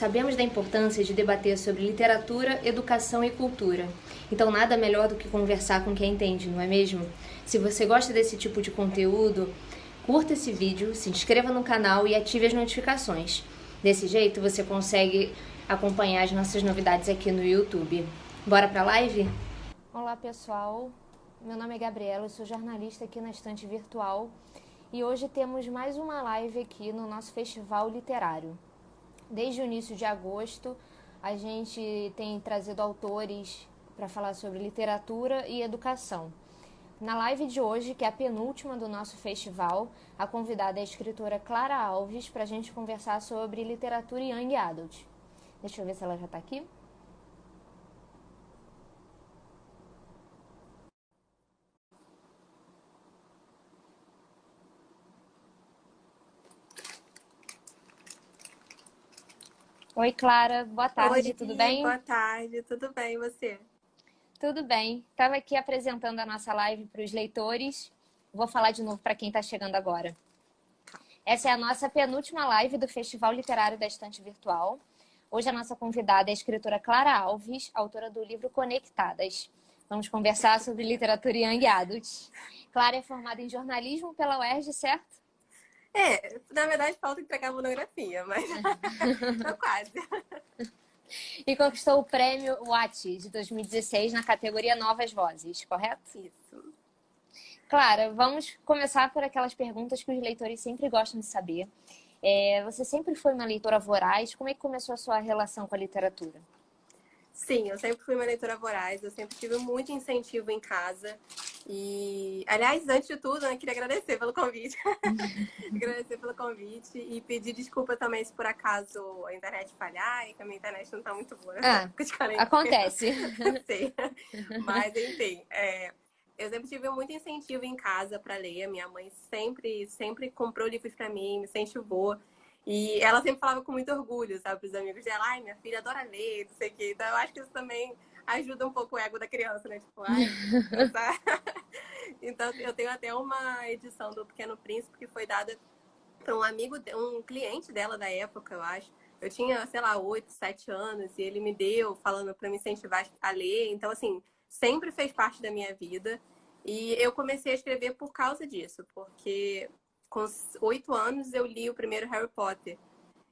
Sabemos da importância de debater sobre literatura, educação e cultura. Então nada melhor do que conversar com quem entende, não é mesmo? Se você gosta desse tipo de conteúdo, curta esse vídeo, se inscreva no canal e ative as notificações. Desse jeito você consegue acompanhar as nossas novidades aqui no YouTube. Bora pra live? Olá pessoal, meu nome é Gabriela, eu sou jornalista aqui na Estante Virtual e hoje temos mais uma live aqui no nosso festival literário. Desde o início de agosto, a gente tem trazido autores para falar sobre literatura e educação. Na live de hoje, que é a penúltima do nosso festival, a convidada é a escritora Clara Alves para a gente conversar sobre literatura e Young Adult. Deixa eu ver se ela já está aqui. Oi, Clara, boa tarde, Oi, tudo bem? boa tarde, tudo bem, e você? Tudo bem. Estava aqui apresentando a nossa live para os leitores. Vou falar de novo para quem está chegando agora. Essa é a nossa penúltima live do Festival Literário da Estante Virtual. Hoje a nossa convidada é a escritora Clara Alves, autora do livro Conectadas. Vamos conversar sobre literatura e Young Adult. Clara é formada em jornalismo pela UERJ, certo? Na verdade falta entregar a monografia, mas tô quase. E conquistou o prêmio Wattee de 2016 na categoria Novas Vozes, correto? Isso. Clara, vamos começar por aquelas perguntas que os leitores sempre gostam de saber. Você sempre foi uma leitora voraz? Como é que começou a sua relação com a literatura? Sim, eu sempre fui uma leitora voraz, eu sempre tive muito incentivo em casa. E, aliás, antes de tudo, eu queria agradecer pelo convite. Agradecer pelo convite e pedir desculpa também se por acaso a internet falhar e que a minha internet não tá muito boa nessa Ah, época de quarentena. acontece. Sim. Mas, enfim, eu sempre tive muito incentivo em casa para ler. Minha mãe sempre comprou livros para mim, me incentivou. E ela sempre falava com muito orgulho, sabe, para os amigos dela: ai, minha filha adora ler, não sei o quê. Então, eu acho que isso também ajuda um pouco o ego da criança, né? Tipo, ai, essa... Então, eu tenho até uma edição do Pequeno Príncipe que foi dada para um amigo, um cliente dela da época, eu acho. Eu tinha, sei lá, 8, 7 anos e ele me deu, falando para me incentivar a ler. Então, assim, sempre fez parte da minha vida. E eu comecei a escrever por causa disso, porque com 8 anos eu li o primeiro Harry Potter.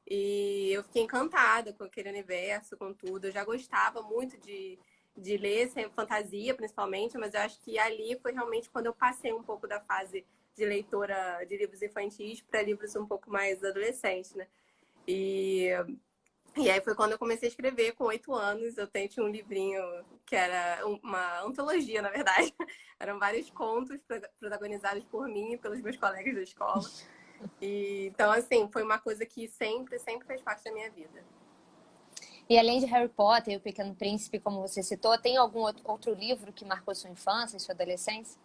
E eu fiquei encantada com aquele universo, com tudo. Eu já gostava muito de ler, sem fantasia principalmente, mas eu acho que ali foi realmente quando eu passei um pouco da fase de leitora de livros infantis para livros um pouco mais adolescentes, né? E, e aí foi quando eu comecei a escrever, com 8 anos. Tinha um livrinho que era uma antologia, na verdade. Eram vários contos protagonizados por mim e pelos meus colegas da escola. Então, assim, foi uma coisa que sempre fez parte da minha vida. E além de Harry Potter e o Pequeno Príncipe, como você citou, tem algum outro livro que marcou sua infância, sua adolescência?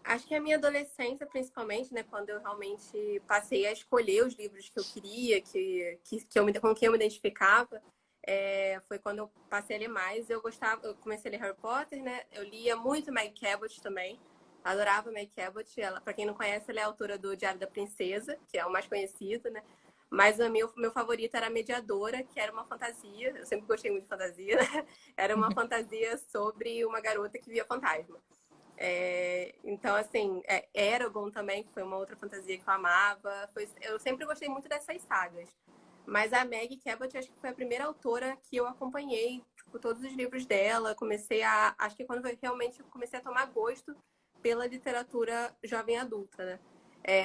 Acho que a minha adolescência, principalmente, né, quando eu realmente passei a escolher os livros que eu queria, com quem eu me identificava, foi quando eu passei a ler mais. Eu comecei a ler Harry Potter, né? Eu lia muito Meg Cabot também. Adorava Meg Cabot. Ela, para quem não conhece, ela é autora do Diário da Princesa, que é o mais conhecido, né? Mas o meu favorito era a Mediadora, que era uma fantasia. Eu sempre gostei muito de fantasia, né? Era uma fantasia sobre uma garota que via fantasma. Então, assim, Eragon também, que foi uma outra fantasia que eu amava. Eu sempre gostei muito dessas sagas. Mas a Meg Cabot, acho que foi a primeira autora que eu acompanhei, tipo, todos os livros dela. Acho que quando eu realmente comecei a tomar gosto pela literatura jovem adulta, né?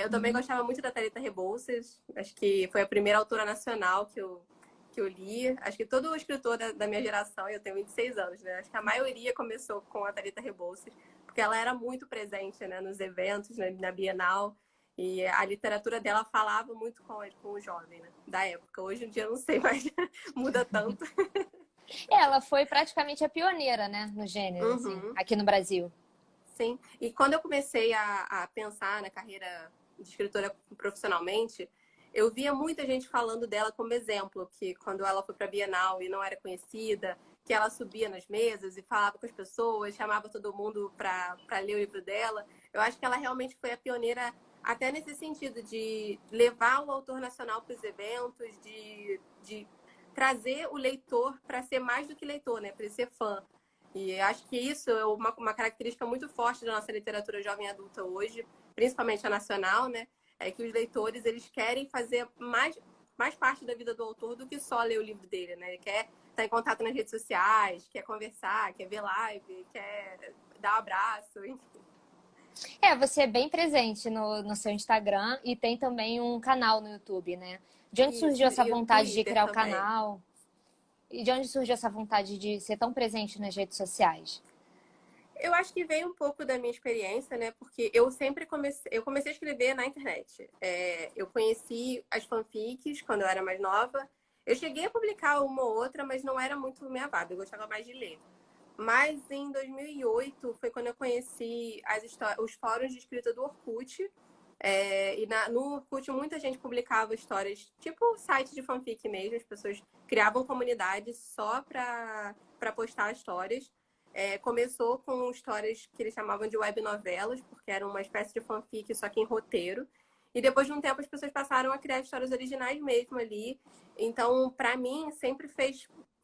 Eu também gostava muito da Thalita Rebouças. Acho que foi a primeira autora nacional que eu li. Acho que todo escritor da minha geração, eu tenho 26 anos, né? Acho que a maioria começou com a Thalita Rebouças, porque ela era muito presente, né, nos eventos, né, na Bienal. E a literatura dela falava muito com o jovem, né, da época. Hoje em dia eu não sei, mas muda tanto. Ela foi praticamente a pioneira, né, no gênero, assim, Uhum, aqui no Brasil. sim. E quando eu comecei a pensar na carreira de escritora profissionalmente, eu via muita gente falando dela como exemplo, que quando ela foi para a Bienal e não era conhecida, que ela subia nas mesas e falava com as pessoas, chamava todo mundo para ler o livro dela. Eu acho que ela realmente foi a pioneira até nesse sentido de levar o autor nacional para os eventos, de trazer o leitor para ser mais do que leitor, né? Para ele ser fã. E acho que isso é uma característica muito forte da nossa literatura jovem adulta hoje, principalmente a nacional, né? É que os leitores, eles querem fazer mais parte da vida do autor do que só ler o livro dele, né? Ele quer estar em contato nas redes sociais, quer conversar, quer ver live, quer dar um abraço, enfim. Você é bem presente no seu Instagram e tem também um canal no YouTube, né? De onde Isso, surgiu essa e o vontade de Twitter criar o também. canal? E de onde surgiu essa vontade de ser tão presente nas redes sociais? Eu acho que veio um pouco da minha experiência, né? Porque eu comecei a escrever na internet. Eu conheci as fanfics quando eu era mais nova. Eu cheguei a publicar uma ou outra, mas não era muito minha vibe. Eu gostava mais de ler. Mas em 2008 foi quando eu conheci os fóruns de escrita do Orkut. No Orkut muita gente publicava histórias, tipo site de fanfic mesmo. As pessoas criavam comunidades só para postar histórias. Começou com histórias que eles chamavam de web novelas, porque era uma espécie de fanfic, só que em roteiro. E depois de um tempo as pessoas passaram a criar histórias originais mesmo ali. Então, para mim,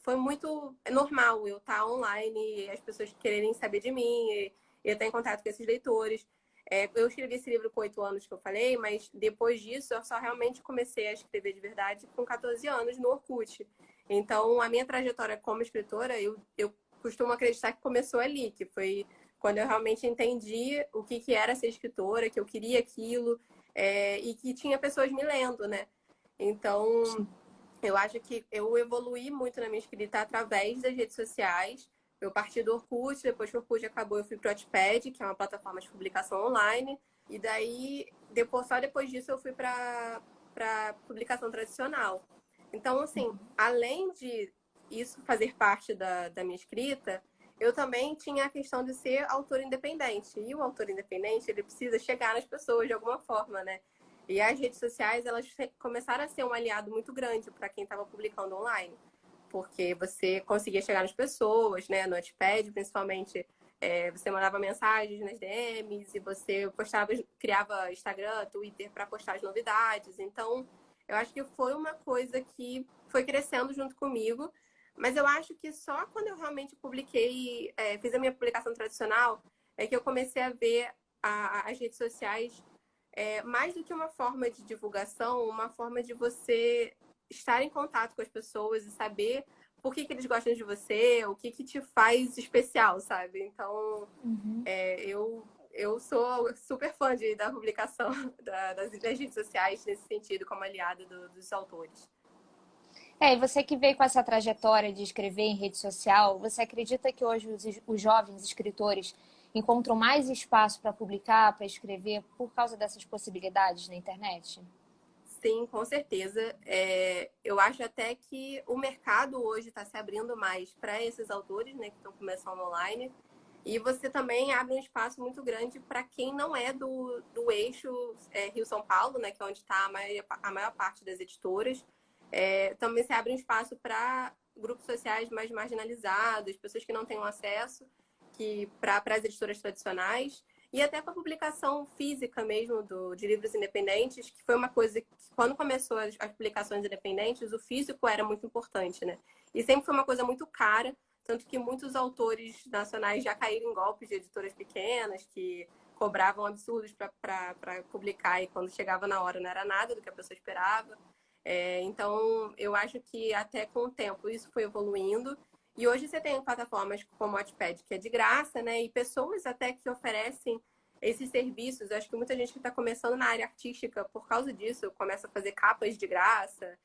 foi muito normal eu estar online, as pessoas quererem saber de mim, e estar em contato com esses leitores. Eu escrevi esse livro com 8 anos que eu falei, mas depois disso eu só realmente comecei a escrever de verdade com 14 anos no Orkut. Então, a minha trajetória como escritora, eu costumo acreditar que começou ali, que foi quando eu realmente entendi o que era ser escritora, que eu queria aquilo, e que tinha pessoas me lendo, né? Então, eu acho que eu evoluí muito na minha escrita através das redes sociais. Eu parti do Orkut, depois que o Orkut acabou, eu fui pro Wattpad, que é uma plataforma de publicação online. E daí, só depois disso, eu fui para publicação tradicional. Então, assim, além de isso fazer parte da minha escrita, eu também tinha a questão de ser autor independente. E o autor independente, ele precisa chegar nas pessoas de alguma forma, né? E as redes sociais, elas começaram a ser um aliado muito grande para quem estava publicando online. Porque você conseguia chegar nas pessoas, né? No Wattpad, principalmente, você mandava mensagens nas DMs e você criava Instagram, Twitter para postar as novidades. Então, eu acho que foi uma coisa que foi crescendo junto comigo. Mas eu acho que só quando eu realmente fiz a minha publicação tradicional, é que eu comecei a ver as redes sociais mais do que uma forma de divulgação, uma forma de você estar em contato com as pessoas e saber por que eles gostam de você, o que te faz especial, sabe? Então, eu sou super fã da publicação das redes sociais nesse sentido, como aliada dos autores. E você que veio com essa trajetória de escrever em rede social, você acredita que hoje os jovens escritores encontram mais espaço para publicar, para escrever, por causa dessas possibilidades na internet? Sim, com certeza. Eu acho até que o mercado hoje está se abrindo mais para esses autores, né, que estão começando online. E você também abre um espaço muito grande para quem não é do eixo Rio-São Paulo, né, que é onde está a maior parte das editoras. Também se abre um espaço para grupos sociais mais marginalizados, pessoas que não têm acesso para as editoras tradicionais. E até para publicação física mesmo de livros independentes, que foi uma coisa que, quando começou as publicações independentes, o físico era muito importante, né? E sempre foi uma coisa muito cara, tanto que muitos autores nacionais já caíram em golpes de editoras pequenas, que cobravam absurdos para publicar, e quando chegava na hora não era nada do que a pessoa esperava. Então, eu acho que até com o tempo isso foi evoluindo. E hoje você tem plataformas como o Wattpad, que é de graça, né? E pessoas até que oferecem esses serviços. Eu acho que muita gente que está começando na área artística, por causa disso, começa a fazer capas de graça,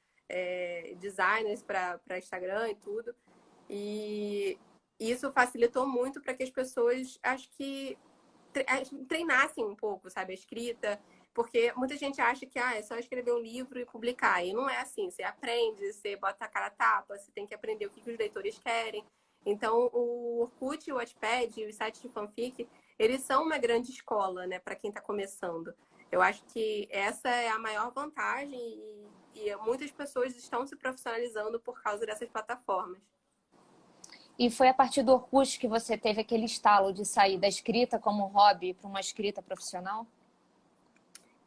designers para Instagram e tudo. E isso facilitou muito para que as pessoas, acho que, treinassem um pouco, sabe, a escrita. Porque muita gente acha que é só escrever um livro e publicar. E não é assim. Você aprende, você bota a cara a tapa, você tem que aprender o que os leitores querem. Então, o Orkut, o Wattpad e os sites de fanfic, eles são uma grande escola, né, para quem está começando. Eu acho que essa é a maior vantagem e muitas pessoas estão se profissionalizando por causa dessas plataformas. E foi a partir do Orkut que você teve aquele estalo de sair da escrita como hobby para uma escrita profissional?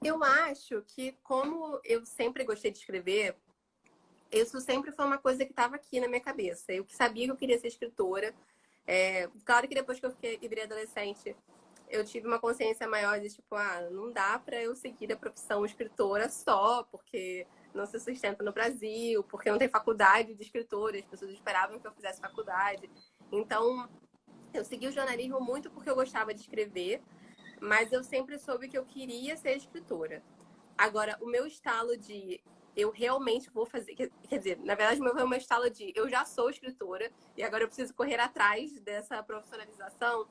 Eu acho que, como eu sempre gostei de escrever, isso sempre foi uma coisa que estava aqui na minha cabeça. Eu sabia que eu queria ser escritora. Claro que depois que eu virei adolescente, eu tive uma consciência maior de tipo, não dá para eu seguir a profissão escritora só porque não se sustenta no Brasil, porque não tem faculdade de escritora, as pessoas esperavam que eu fizesse faculdade. Então, eu segui o jornalismo muito porque eu gostava de escrever, mas eu sempre soube que eu queria ser escritora. Agora, o meu estalo de eu realmente vou fazer. Quer dizer, na verdade, o meu estalo de eu já sou escritora e agora eu preciso correr atrás dessa profissionalização.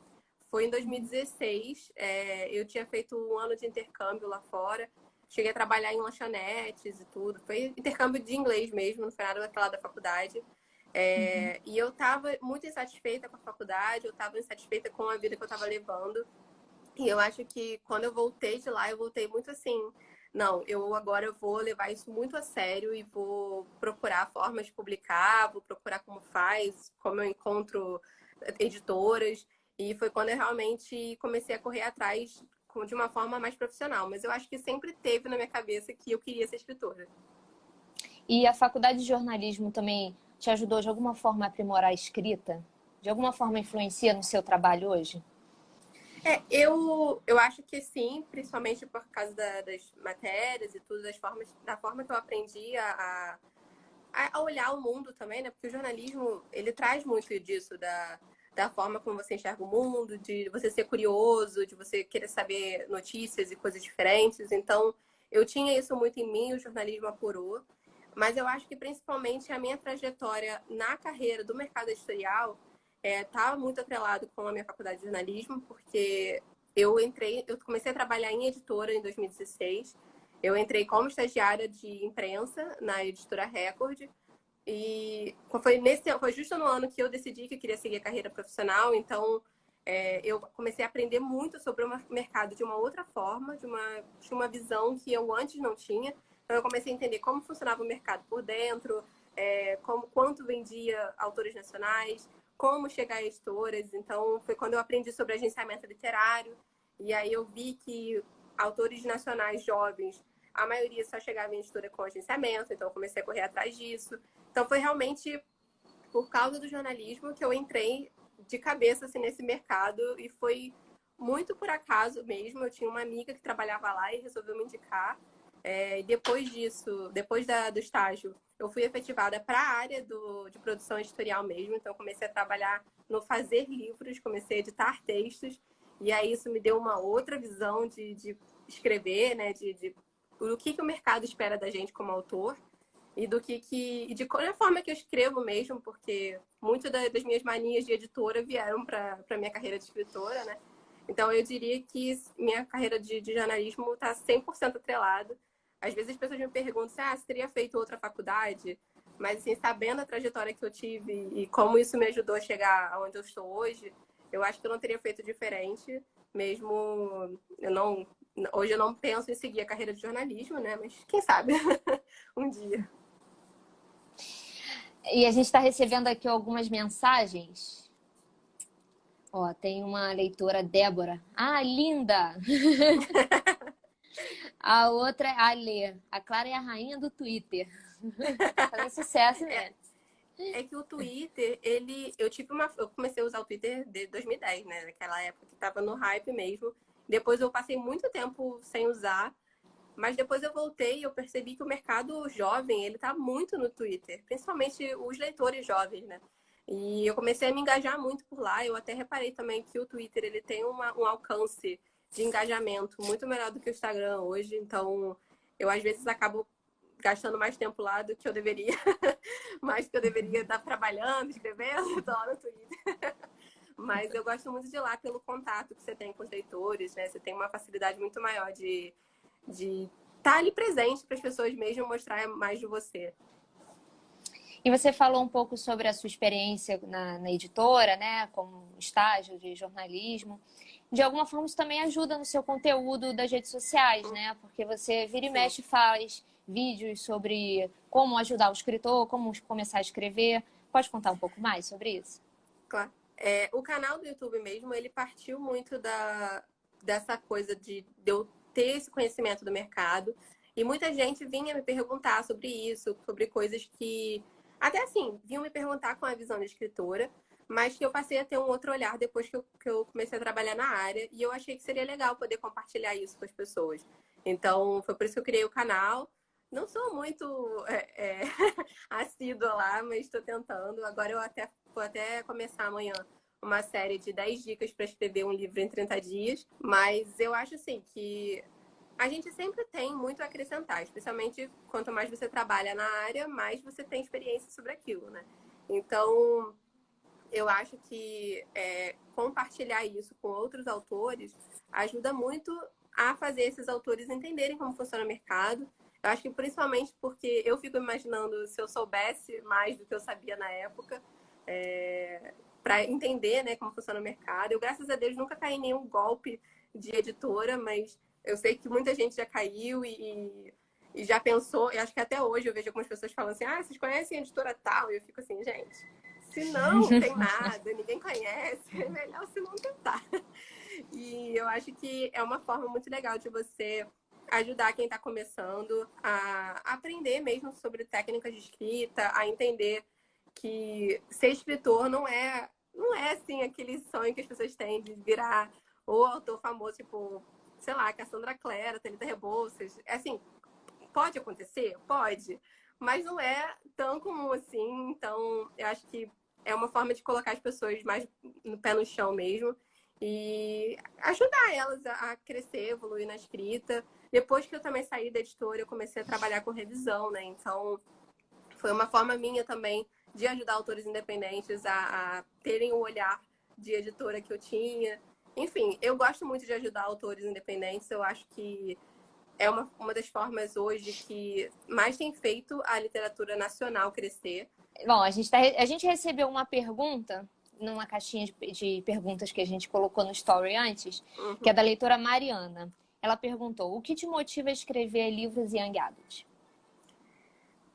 Foi em 2016. Eu tinha feito um ano de intercâmbio lá fora. Cheguei a trabalhar em lanchonetes e tudo. Foi intercâmbio de inglês mesmo, não foi nada daquela da faculdade. E eu estava muito insatisfeita com a faculdade, eu estava insatisfeita com a vida que eu estava levando. E eu acho que quando eu voltei de lá, eu voltei muito assim. Não, eu agora vou levar isso muito a sério e vou procurar formas de publicar, vou procurar como faz, como eu encontro editoras. E foi quando eu realmente comecei a correr atrás de uma forma mais profissional. Mas eu acho que sempre teve na minha cabeça que eu queria ser escritora. E a faculdade de jornalismo também te ajudou de alguma forma a aprimorar a escrita? De alguma forma influencia no seu trabalho hoje? Eu acho que sim, principalmente por causa das matérias e tudo, da forma que eu aprendi a olhar o mundo também, né? Porque o jornalismo, ele traz muito disso, da forma como você enxerga o mundo, de você ser curioso, de você querer saber notícias e coisas diferentes. Então, eu tinha isso muito em mim, o jornalismo apurou. Mas eu acho que principalmente a minha trajetória na carreira do mercado editorial estava muito atrelado com a minha faculdade de jornalismo, porque eu comecei a trabalhar em editora em 2016. Eu entrei como estagiária de imprensa na editora Record. E foi justo no ano que eu decidi que eu queria seguir a carreira profissional. Então, eu comecei a aprender muito sobre o mercado de uma outra forma, de uma visão que eu antes não tinha. Então, eu comecei a entender como funcionava o mercado por dentro, quanto vendia autores nacionais, como chegar a editoras. Então, foi quando eu aprendi sobre agenciamento literário. E aí eu vi que autores nacionais jovens, a maioria só chegava em editora com agenciamento, então eu comecei a correr atrás disso. Então foi realmente por causa do jornalismo que eu entrei de cabeça assim, nesse mercado e foi muito por acaso mesmo. Eu tinha uma amiga que trabalhava lá e resolveu me indicar. Depois disso, depois do estágio, eu fui efetivada para a área de produção editorial mesmo. Então, comecei a trabalhar no fazer livros, comecei a editar textos. E aí, isso me deu uma outra visão de escrever, né? Do que o mercado espera da gente como autor. E de qual é a forma que eu escrevo mesmo, porque muito das minhas manias de editora vieram para a minha carreira de escritora, né? Então, eu diria que minha carreira de jornalismo está 100% atrelada. Às vezes as pessoas me perguntam se teria feito outra faculdade, mas assim, sabendo a trajetória que eu tive e como isso me ajudou a chegar aonde eu estou hoje, eu acho que eu não teria feito diferente, mesmo hoje eu não penso em seguir a carreira de jornalismo, né? Mas quem sabe um dia. E a gente está recebendo aqui algumas mensagens. Ó, tem uma leitora, Débora. Ah, linda! A outra é a Lê. A Clara é a rainha do Twitter. Tá fazendo sucesso mesmo. É que o Twitter, eu comecei a usar o Twitter desde 2010, né? Naquela época que tava no hype mesmo. Depois eu passei muito tempo sem usar, mas depois eu voltei e eu percebi que o mercado jovem, ele tá muito no Twitter, principalmente os leitores jovens, né? E eu comecei a me engajar muito por lá. Eu até reparei também que o Twitter, ele tem um alcance de engajamento muito melhor do que o Instagram hoje. Então, eu às vezes acabo gastando mais tempo lá do que eu deveria. Mais que eu deveria estar trabalhando, escrevendo, tô lá no Twitter. Mas eu gosto muito de ir lá pelo contato que você tem com os leitores, né? Você tem uma facilidade muito maior de estar ali presente para as pessoas mesmo mostrar mais de você. E você falou um pouco sobre a sua experiência na editora, né? Como estágio de jornalismo. De alguma forma, isso também ajuda no seu conteúdo das redes sociais, né? Porque você vira e mexe, faz vídeos sobre como ajudar o escritor, como começar a escrever. Pode contar um pouco mais sobre isso? Claro. O canal do YouTube mesmo, ele partiu muito dessa coisa de eu ter esse conhecimento do mercado E muita gente vinha me perguntar sobre isso, sobre coisas que, até assim, vinham me perguntar com a visão de escritora, mas que eu passei a ter um outro olhar depois que eu comecei a trabalhar na área. E eu achei que seria legal poder compartilhar isso com as pessoas. Então, foi por isso que eu criei o canal. Não sou muito assídua lá, mas estou tentando. Agora eu vou até começar amanhã uma série de 10 dicas para escrever um livro em 30 dias. Mas eu acho assim que a gente sempre tem muito a acrescentar, especialmente quanto mais você trabalha na área, mais você tem experiência sobre aquilo, né? Então, eu acho que compartilhar isso com outros autores ajuda muito a fazer esses autores entenderem como funciona o mercado. Eu acho que principalmente porque eu fico imaginando se eu soubesse mais do que eu sabia na época, para entender, né, como funciona o mercado. Eu, graças a Deus, nunca caí em nenhum golpe de editora, mas eu sei que muita gente já caiu e já pensou. Eu acho que até hoje eu vejo algumas pessoas falando assim: ah, vocês conhecem a editora tal? E eu fico assim, gente, se não tem nada, ninguém conhece, é melhor se não tentar. E eu acho que é uma forma muito legal de você ajudar quem está começando a aprender mesmo sobre técnicas de escrita, a entender que ser escritor não é assim aquele sonho que as pessoas têm de virar o autor famoso, tipo, sei lá, Cassandra Clare, Thalita Rebouças. Assim, pode acontecer? Pode. Mas não é tão comum assim. Então, eu acho que é uma forma de colocar as pessoas mais no pé no chão mesmo e ajudar elas a crescer, evoluir na escrita. Depois que eu também saí da editora, eu comecei a trabalhar com revisão, né? Então, foi uma forma minha também de ajudar autores independentes a terem o olhar de editora que eu tinha. Enfim, eu gosto muito de ajudar autores independentes. Eu acho que é uma das formas hoje que mais tem feito a literatura nacional crescer. Bom, a gente recebeu uma pergunta numa caixinha de perguntas que a gente colocou no story antes, que é da leitora Mariana. Ela perguntou: o que te motiva a escrever livros Young Adult?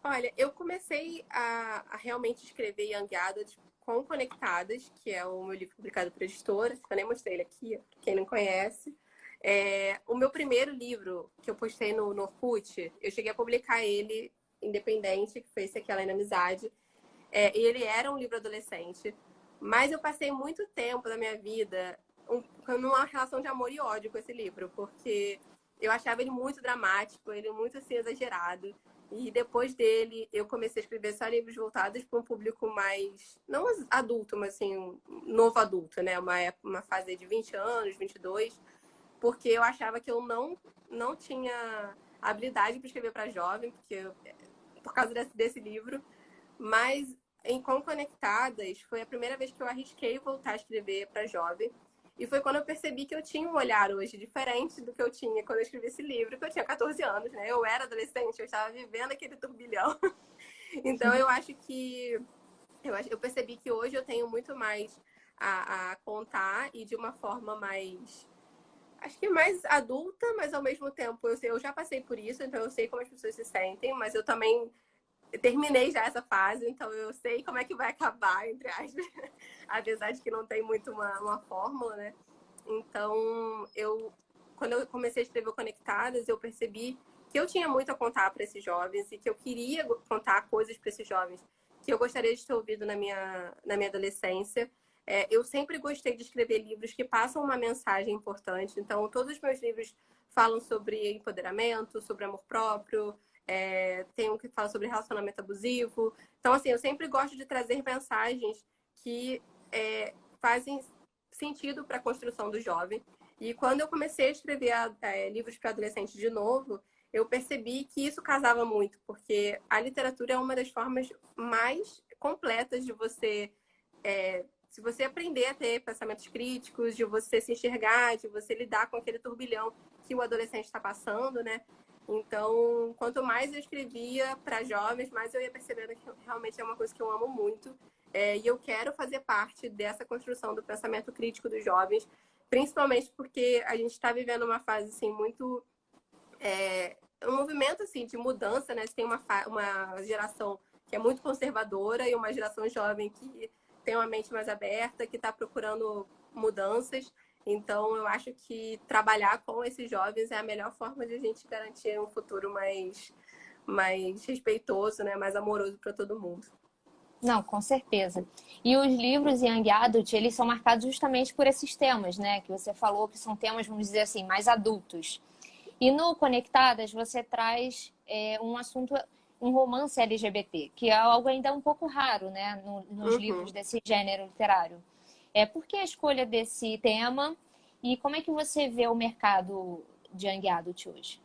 Olha, eu comecei a realmente escrever Young Adult com Conectadas, que é o meu livro publicado pela editora. Eu nem mostrei ele aqui, pra quem não conhece. O meu primeiro livro, que eu postei no Orkut, eu cheguei a publicar ele independente, que foi esse aqui, Além da Amizade. Ele era um livro adolescente, mas eu passei muito tempo da minha vida numa relação de amor e ódio com esse livro, porque eu achava ele muito dramático, ele muito assim exagerado. E depois dele, eu comecei a escrever só livros voltados para um público mais, não adulto, mas assim, um novo adulto, né? Uma fase de 20 anos, 22, porque eu achava que eu não tinha habilidade para escrever para jovem, por causa desse livro. Mas em Com Conectadas, foi a primeira vez que eu arrisquei voltar a escrever para jovem. E foi quando eu percebi que eu tinha um olhar hoje diferente do que eu tinha quando eu escrevi esse livro, que eu tinha 14 anos, né? Eu era adolescente, eu estava vivendo aquele turbilhão. Então eu acho que eu percebi que hoje eu tenho muito mais a contar e de uma forma mais, acho que mais adulta, mas ao mesmo tempo eu já passei por isso, então eu sei como as pessoas se sentem, mas eu também terminei já essa fase, então eu sei como é que vai acabar, entre aspas, apesar de que não tem muito uma fórmula, né? Então, quando eu comecei a escrever Conectadas, eu percebi que eu tinha muito a contar para esses jovens e que eu queria contar coisas para esses jovens que eu gostaria de ter ouvido na minha adolescência. Eu sempre gostei de escrever livros que passam uma mensagem importante. Então, todos os meus livros falam sobre empoderamento, sobre amor próprio, tem um que fala sobre relacionamento abusivo. Então, assim, eu sempre gosto de trazer mensagens que fazem sentido para a construção do jovem. E quando eu comecei a escrever livros para adolescentes de novo, eu percebi que isso casava muito, porque a literatura é uma das formas mais completas de você, se você aprender a ter pensamentos críticos, de você se enxergar, de você lidar com aquele turbilhão que o adolescente está passando, né? Então, quanto mais eu escrevia para jovens, mais eu ia percebendo que realmente é uma coisa que eu amo muito. E eu quero fazer parte dessa construção do pensamento crítico dos jovens, principalmente porque a gente está vivendo uma fase assim muito um movimento assim de mudança, né? Você tem uma geração que é muito conservadora e uma geração jovem que tem uma mente mais aberta, que está procurando mudanças. Então, eu acho que trabalhar com esses jovens é a melhor forma de a gente garantir um futuro mais respeitoso, né? Mais amoroso para todo mundo. Não, com certeza. E os livros Young Adult, eles são marcados justamente por esses temas, né? Que você falou que são temas, vamos dizer assim, mais adultos. E no Conectadas você traz um assunto, um romance LGBT, que é algo ainda um pouco raro, né? Nos livros desse gênero literário. Por que a escolha desse tema e como é que você vê o mercado de Young Adult hoje?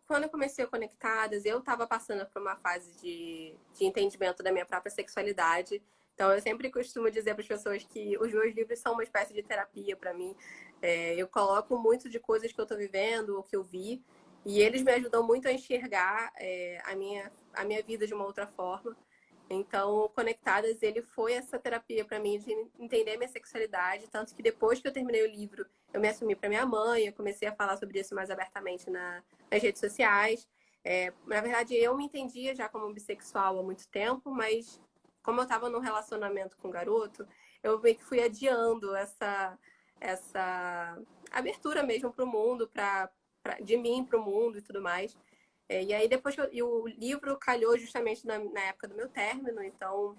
Quando eu comecei a Conectadas, eu estava passando por uma fase de entendimento da minha própria sexualidade. Então, eu sempre costumo dizer para as pessoas que os meus livros são uma espécie de terapia para mim. Eu coloco muito de coisas que eu estou vivendo, o que eu vi, e eles me ajudam muito a enxergar a minha vida de uma outra forma. Então, o Conectadas, ele foi essa terapia para mim de entender minha sexualidade, tanto que depois que eu terminei o livro, eu me assumi para minha mãe, eu comecei a falar sobre isso mais abertamente nas redes sociais. Na verdade, eu me entendia já como bissexual há muito tempo, mas como eu estava num relacionamento com um garoto, eu meio que fui adiando essa abertura mesmo para o mundo, de mim para o mundo e tudo mais. E aí depois e o livro calhou justamente na época do meu término, então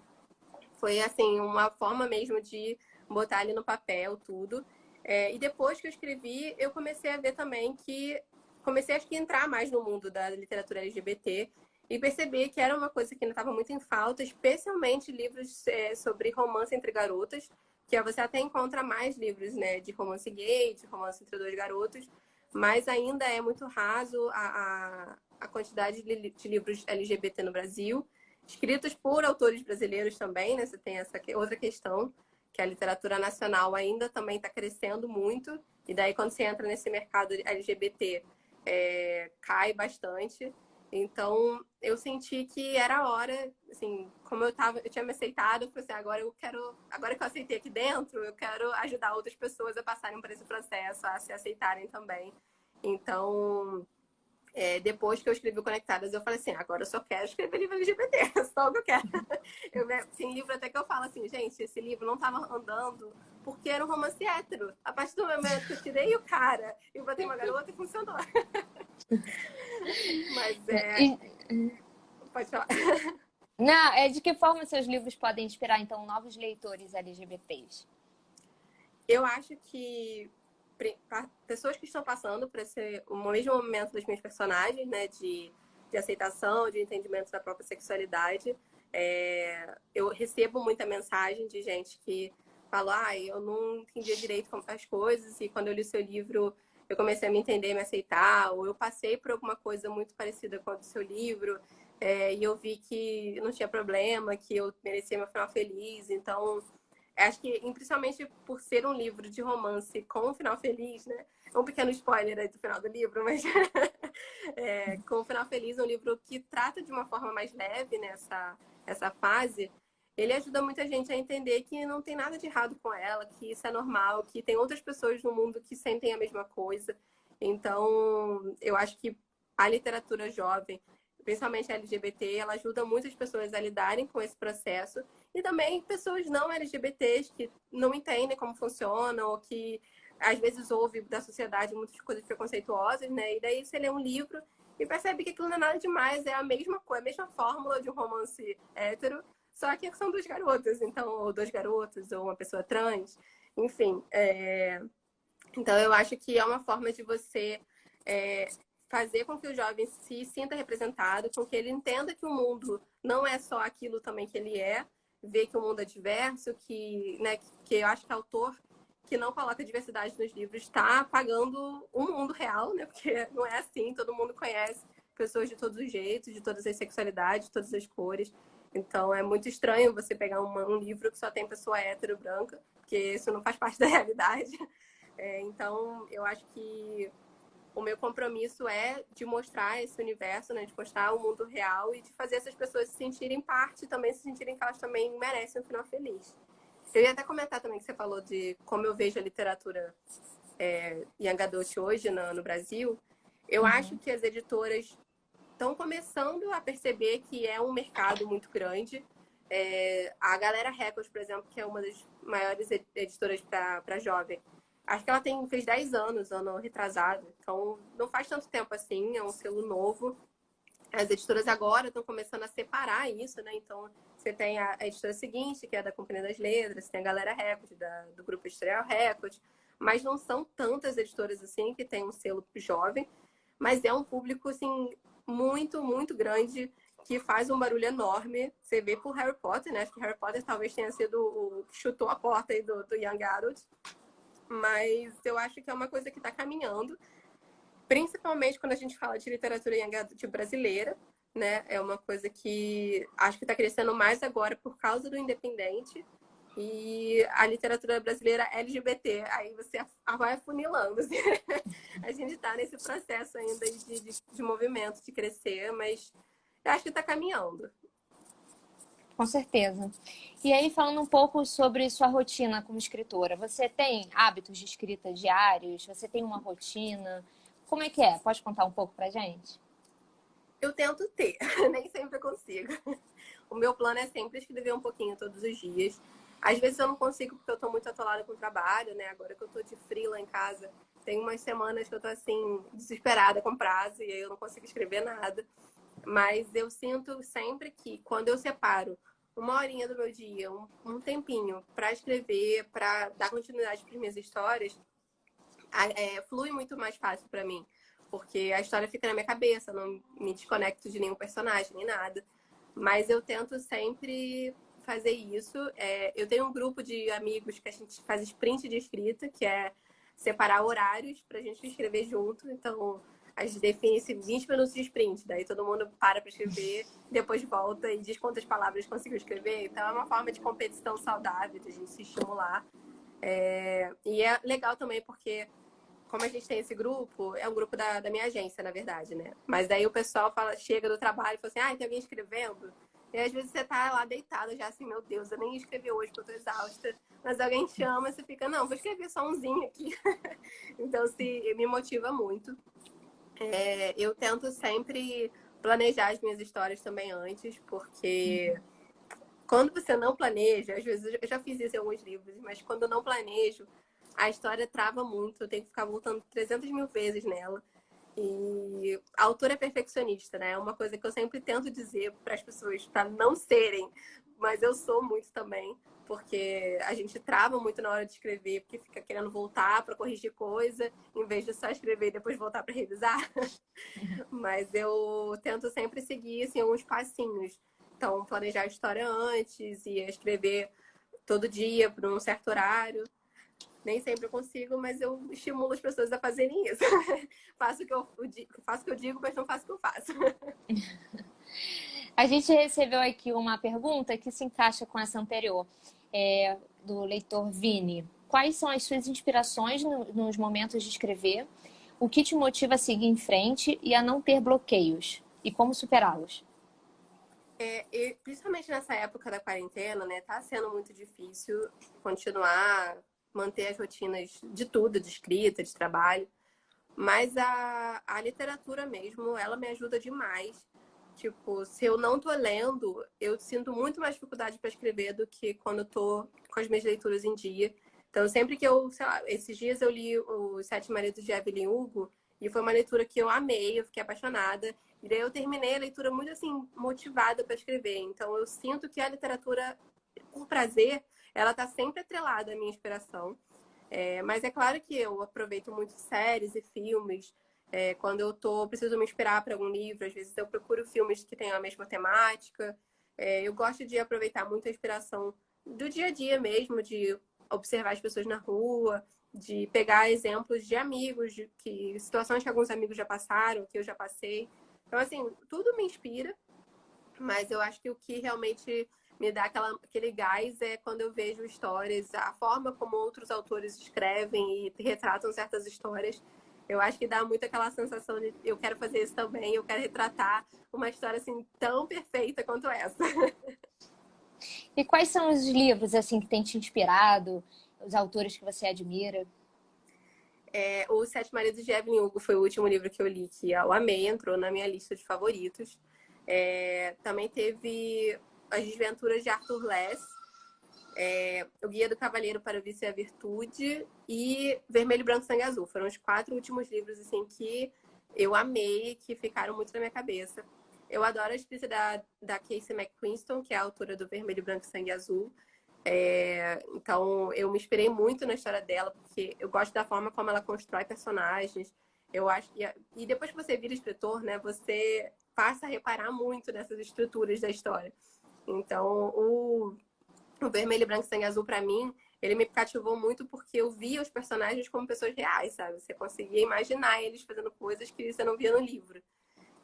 foi assim uma forma mesmo de botar ali no papel tudo. E depois que eu escrevi, eu comecei a ver também que comecei acho que a entrar mais no mundo da literatura LGBT e perceber que era uma coisa que ainda estava muito em falta, especialmente livros sobre romance entre garotas, que você até encontra mais livros, né, de romance gay, de romance entre dois garotos, mas ainda é muito raso a quantidade de livros LGBT no Brasil, escritos por autores brasileiros também, né? Você tem essa outra questão, que a literatura nacional ainda também está crescendo muito, e daí quando você entra nesse mercado LGBT, cai bastante. Então, eu senti que era a hora, assim, como eu tinha me aceitado, eu falei assim, agora que eu aceitei aqui dentro, eu quero ajudar outras pessoas a passarem por esse processo, a se aceitarem também. Então, depois que eu escrevi o Conectadas, eu falei assim, agora eu só quero escrever livro LGBT, é só o que eu quero. Tem livro até que eu falo assim, gente, esse livro não estava andando porque era um romance hétero. A partir do momento que eu tirei o cara e botei uma garota, funcionou. Mas pode falar. Não, de que forma seus livros podem inspirar, então, novos leitores LGBTs? Eu acho que pessoas que estão passando por o mesmo momento das minhas personagens, né, de aceitação, de entendimento da própria sexualidade, eu recebo muita mensagem de gente que fala, eu não entendia direito como as coisas, e quando eu li o seu livro, eu comecei a me entender, me aceitar, ou eu passei por alguma coisa muito parecida com o seu livro, e eu vi que não tinha problema, que eu merecia meu final feliz, então acho que, principalmente por ser um livro de romance com um final feliz, né? Um pequeno spoiler aí do final do livro, mas com um final feliz, um livro que trata de uma forma mais leve essa fase, ele ajuda muita gente a entender que não tem nada de errado com ela, que isso é normal, que tem outras pessoas no mundo que sentem a mesma coisa. Então, eu acho que a literatura jovem, principalmente a LGBT, ela ajuda muitas pessoas a lidarem com esse processo e também pessoas não LGBTs que não entendem como funciona ou que às vezes ouve da sociedade muitas coisas preconceituosas, né? E daí você lê um livro e percebe que aquilo não é nada demais, é a mesma coisa, a mesma fórmula de um romance hétero, só que são duas garotas, então, ou dois garotos, ou uma pessoa trans, enfim. Então, eu acho que é uma forma de você fazer com que o jovem se sinta representado, com que ele entenda que o mundo não é só aquilo também que ele é, ver que o mundo é diverso, que eu acho que o autor que não coloca diversidade nos livros está apagando o mundo real, né? Porque não é assim, todo mundo conhece pessoas de todos os jeitos, de todas as sexualidades, de todas as cores. Então é muito estranho você pegar um livro que só tem pessoa hétero branca, porque isso não faz parte da realidade. Então eu acho que o meu compromisso é de mostrar esse universo, né? De mostrar o mundo real e de fazer essas pessoas se sentirem parte, também se sentirem que elas também merecem um final feliz. Eu ia até comentar também que você falou de como eu vejo a literatura young adult hoje no Brasil. Eu acho que as editoras estão começando a perceber que é um mercado muito grande. A Galera Record, por exemplo, que é uma das maiores editoras para jovem. Acho que ela fez 10 anos, ano retrasado. Então, não faz tanto tempo assim, é um selo novo. As editoras agora estão começando a separar isso, né? Então, você tem a editora seguinte, que é da Companhia das Letras, você tem a Galera Record, do Grupo Editorial Record, mas não são tantas editoras assim que tem um selo jovem, mas é um público, assim, muito, muito grande, que faz um barulho enorme. Você vê por Harry Potter, né? Acho que Harry Potter talvez tenha sido o que chutou a porta aí do Young Adult, mas eu acho que é uma coisa que está caminhando, principalmente quando a gente fala de literatura young adult brasileira, né? É uma coisa que acho que está crescendo mais agora por causa do independente e a literatura brasileira LGBT. Aí você vai afunilando. Assim. A gente está nesse processo ainda de movimento, de crescer, mas eu acho que está caminhando. Com certeza. E aí, falando um pouco sobre sua rotina como escritora, você tem hábitos de escrita diários? Você tem uma rotina? Como é que é? Pode contar um pouco pra gente? Eu tento ter, nem sempre eu consigo. O meu plano é sempre escrever um pouquinho todos os dias. Às vezes eu não consigo porque eu tô muito atolada com o trabalho, né? Agora que eu tô de freela em casa, tem umas semanas que eu tô assim, desesperada com prazo e aí eu não consigo escrever nada. Mas eu sinto sempre que quando eu separo uma horinha do meu dia, um tempinho para escrever, para dar continuidade para minhas histórias, flui muito mais fácil para mim. Porque a história fica na minha cabeça, não me desconecto de nenhum personagem, nem nada. Mas eu tento sempre fazer isso. Eu tenho um grupo de amigos que a gente faz sprint de escrita, que é separar horários para a gente escrever junto. Então, a gente define 20 minutos de sprint. Daí todo mundo para escrever, depois volta e diz quantas palavras conseguiu escrever. Então, é uma forma de competição saudável, de a gente se estimular. E é legal também porque como a gente tem esse grupo, é um grupo da minha agência, na verdade, né? Mas daí o pessoal chega do trabalho e fala assim, tem alguém escrevendo? E às vezes você tá lá deitado já assim, meu Deus, eu nem escrevi hoje porque eu tô exausta. Mas alguém te chama e você fica, não, vou escrever só umzinho aqui. Então, me motiva muito. Eu tento sempre planejar as minhas histórias também antes, porque quando você não planeja, às vezes eu já fiz isso em alguns livros, mas quando eu não planejo, a história trava muito, eu tenho que ficar voltando 300 mil vezes nela. E a autora é perfeccionista, né? É uma coisa que eu sempre tento dizer para as pessoas, para não serem, mas eu sou muito também, porque a gente trava muito na hora de escrever, porque fica querendo voltar para corrigir coisa, em vez de só escrever e depois voltar para revisar. Mas eu tento sempre seguir assim, alguns passinhos. Então, planejar a história antes e escrever todo dia por um certo horário. Nem sempre eu consigo, mas eu estimulo as pessoas a fazerem isso. Faço o que eu digo, mas não faço o que eu faço. A gente recebeu aqui uma pergunta que se encaixa com essa anterior, do leitor Vini. Quais são as suas inspirações nos momentos de escrever? O que te motiva a seguir em frente e a não ter bloqueios? E como superá-los? E principalmente nessa época da quarentena, né? Tá sendo muito difícil continuar, manter as rotinas de tudo, de escrita, de trabalho. Mas a literatura mesmo, ela me ajuda demais. Tipo, se eu não tô lendo, eu sinto muito mais dificuldade para escrever do que quando eu tô com as minhas leituras em dia. Então, sempre que sei lá, esses dias eu li Os Sete Maridos de Evelyn Hugo e foi uma leitura que eu amei, eu fiquei apaixonada. E daí eu terminei a leitura muito assim motivada para escrever. Então, eu sinto que a literatura, por prazer, ela tá sempre atrelada à minha inspiração. Mas é claro que eu aproveito muito séries e filmes. Quando eu preciso me inspirar para algum livro, às vezes eu procuro filmes que tenham a mesma temática. Eu gosto de aproveitar muito a inspiração do dia a dia mesmo, de observar as pessoas na rua, de pegar exemplos de amigos, situações que alguns amigos já passaram, que eu já passei. Então, assim, tudo me inspira, mas eu acho que o que realmente me dá aquele gás é quando eu vejo histórias, a forma como outros autores escrevem e retratam certas histórias. Eu acho que dá muito aquela sensação de eu quero fazer isso também, eu quero retratar uma história assim tão perfeita quanto essa. E quais são os livros assim que têm te inspirado, os autores que você admira? Os Sete Maridos de Evelyn Hugo foi o último livro que eu li, que eu amei, entrou na minha lista de favoritos. Também teve As Desventuras de Arthur Less. O Guia do Cavalheiro para o Vício e a Virtude e Vermelho, Branco, Sangue Azul. Foram os 4 últimos livros assim que eu amei, que ficaram muito na minha cabeça. Eu adoro a escrita da Casey McQuiston, que é a autora do Vermelho, Branco, Sangue Azul. Então, eu me inspirei muito na história dela, porque eu gosto da forma como ela constrói personagens. Eu acho e depois que você vira escritor, né, você passa a reparar muito nessas estruturas da história. Então, o Vermelho, Branco e Sangue Azul, pra mim, ele me cativou muito porque eu via os personagens como pessoas reais, sabe? Você conseguia imaginar eles fazendo coisas que você não via no livro.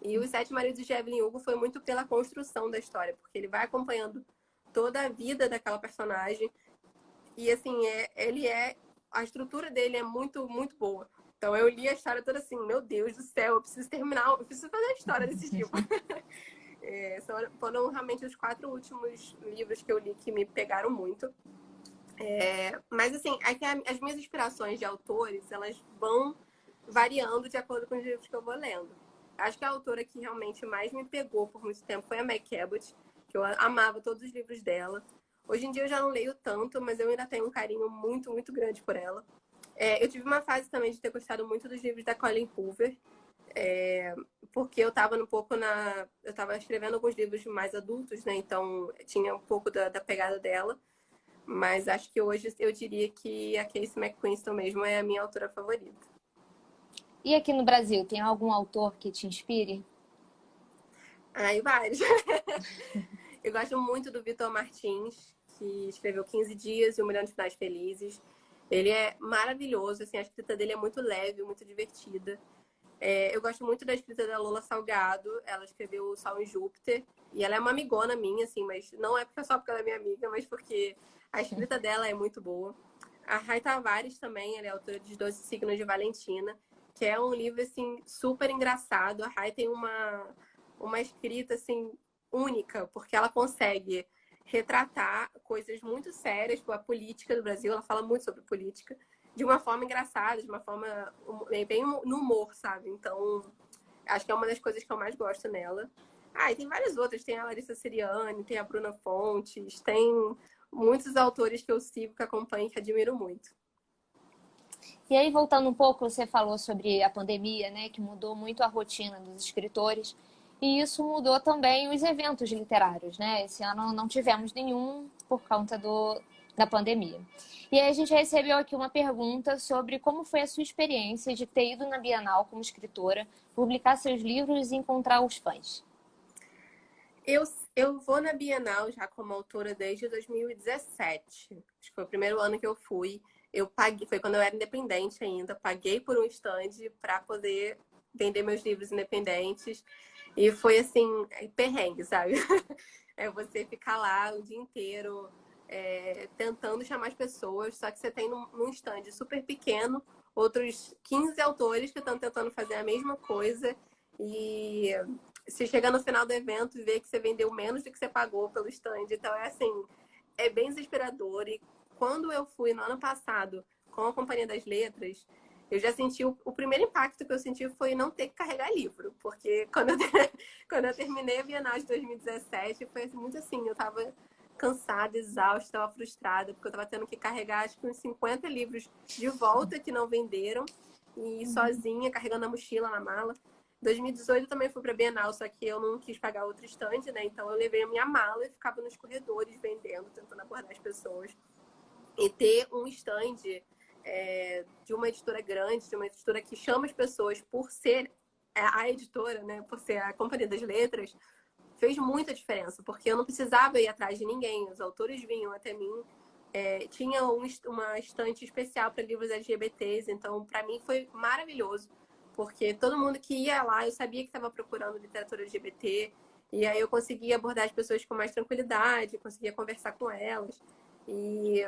E Os Sete Maridos de Evelyn Hugo foi muito pela construção da história, porque ele vai acompanhando toda a vida daquela personagem. E, assim, a estrutura dele é muito, muito boa. Então, eu li a história toda assim, meu Deus do céu, eu preciso terminar, eu preciso fazer a história desse tipo. Foram realmente os 4 últimos livros que eu li que me pegaram muito. Mas, assim, é que as minhas inspirações de autores, elas vão variando de acordo com os livros que eu vou lendo. Acho que a autora que realmente mais me pegou por muito tempo foi a Meg Cabot, que eu amava todos os livros dela. Hoje em dia eu já não leio tanto, mas eu ainda tenho um carinho muito, muito grande por ela. Eu tive uma fase também de ter gostado muito dos livros da Colleen Hoover, porque eu estava eu estava escrevendo alguns livros mais adultos, né? Então tinha um pouco da pegada dela. Mas acho que hoje eu diria que a Casey McQuiston mesmo é a minha autora favorita. E aqui no Brasil, tem algum autor que te inspire? Ai, vários. Eu gosto muito do Vitor Martins, que escreveu 15 Dias e Um Milhão de Finais Felizes. Ele é maravilhoso, assim, a escrita dele é muito leve, muito divertida. Eu gosto muito da escrita da Lola Salgado. Ela escreveu O Sol em Júpiter. E ela é uma amigona minha, assim, mas não é só porque ela é minha amiga, mas porque a escrita dela é muito boa. A Rai Tavares também, ela é autora de 12 Signos de Valentina, que é um livro, assim, super engraçado. A Rai tem uma escrita, assim, única, porque ela consegue retratar coisas muito sérias, tipo a política do Brasil. Ela fala muito sobre política, de uma forma engraçada, de uma forma bem no humor, sabe? Então, acho que é uma das coisas que eu mais gosto nela. E tem várias outras. Tem a Larissa Siriani, tem a Bruna Fontes, tem muitos autores que eu sigo, que acompanho, que admiro muito. E aí, voltando um pouco, você falou sobre a pandemia, né, que mudou muito a rotina dos escritores. E isso mudou também os eventos literários, né? Esse ano não tivemos nenhum por conta da pandemia. E aí a gente recebeu aqui uma pergunta sobre como foi a sua experiência de ter ido na Bienal como escritora, publicar seus livros e encontrar os fãs. Eu vou na Bienal já como autora desde 2017. Acho que foi o primeiro ano que eu fui. Eu paguei, foi quando eu era independente ainda, paguei por um stand para poder vender meus livros independentes. E foi assim, perrengue, sabe? É você ficar lá o dia inteiro tentando chamar as pessoas, só que você tem num stand super pequeno outros 15 autores que estão tentando fazer a mesma coisa. E se chegar no final do evento e ver que você vendeu menos do que você pagou pelo stand. Então, é bem desesperador. E quando eu fui no ano passado com a Companhia das Letras, eu já senti o primeiro impacto que eu senti foi não ter que carregar livro. Porque quando eu terminei a Bienal de 2017, foi muito assim, eu tava cansada, exausta, estava frustrada, porque eu estava tendo que carregar acho que uns 50 livros de volta que não venderam, e sozinha, carregando a mochila na mala. 2018 eu também fui para Bienal, só que eu não quis pagar outro stand, né? Então eu levei a minha mala e ficava nos corredores vendendo, tentando abordar as pessoas. E ter um stand de uma editora grande, de uma editora que chama as pessoas por ser a editora, né? Por ser a Companhia das Letras, fez muita diferença, porque eu não precisava ir atrás de ninguém. Os autores vinham até mim. Tinha uma estante especial para livros LGBTs, então para mim foi maravilhoso, porque todo mundo que ia lá, eu sabia que estava procurando literatura LGBT, e aí eu conseguia abordar as pessoas com mais tranquilidade, conseguia conversar com elas. E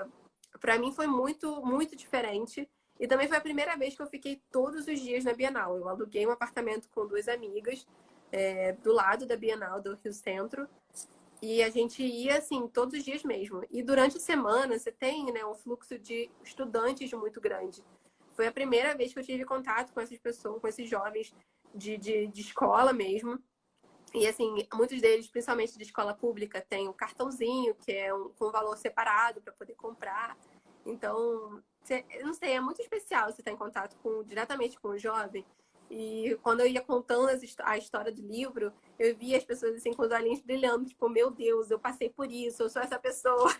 para mim foi muito, muito diferente. E também foi a primeira vez que eu fiquei todos os dias na Bienal. Eu aluguei um apartamento com 2 amigas, do lado da Bienal do Rio Centro. E a gente ia, assim, todos os dias mesmo. E durante a semana, você tem, né, um fluxo de estudantes muito grande. Foi a primeira vez que eu tive contato com essas pessoas, com esses jovens de escola mesmo. E assim, muitos deles, principalmente de escola pública, tem o cartãozinho, que é com valor separado para poder comprar. Então, eu não sei, é muito especial você estar em contato diretamente com o jovem. E quando eu ia contando a história do livro, eu via as pessoas assim com os olhinhos brilhando, tipo, meu Deus, eu passei por isso, eu sou essa pessoa.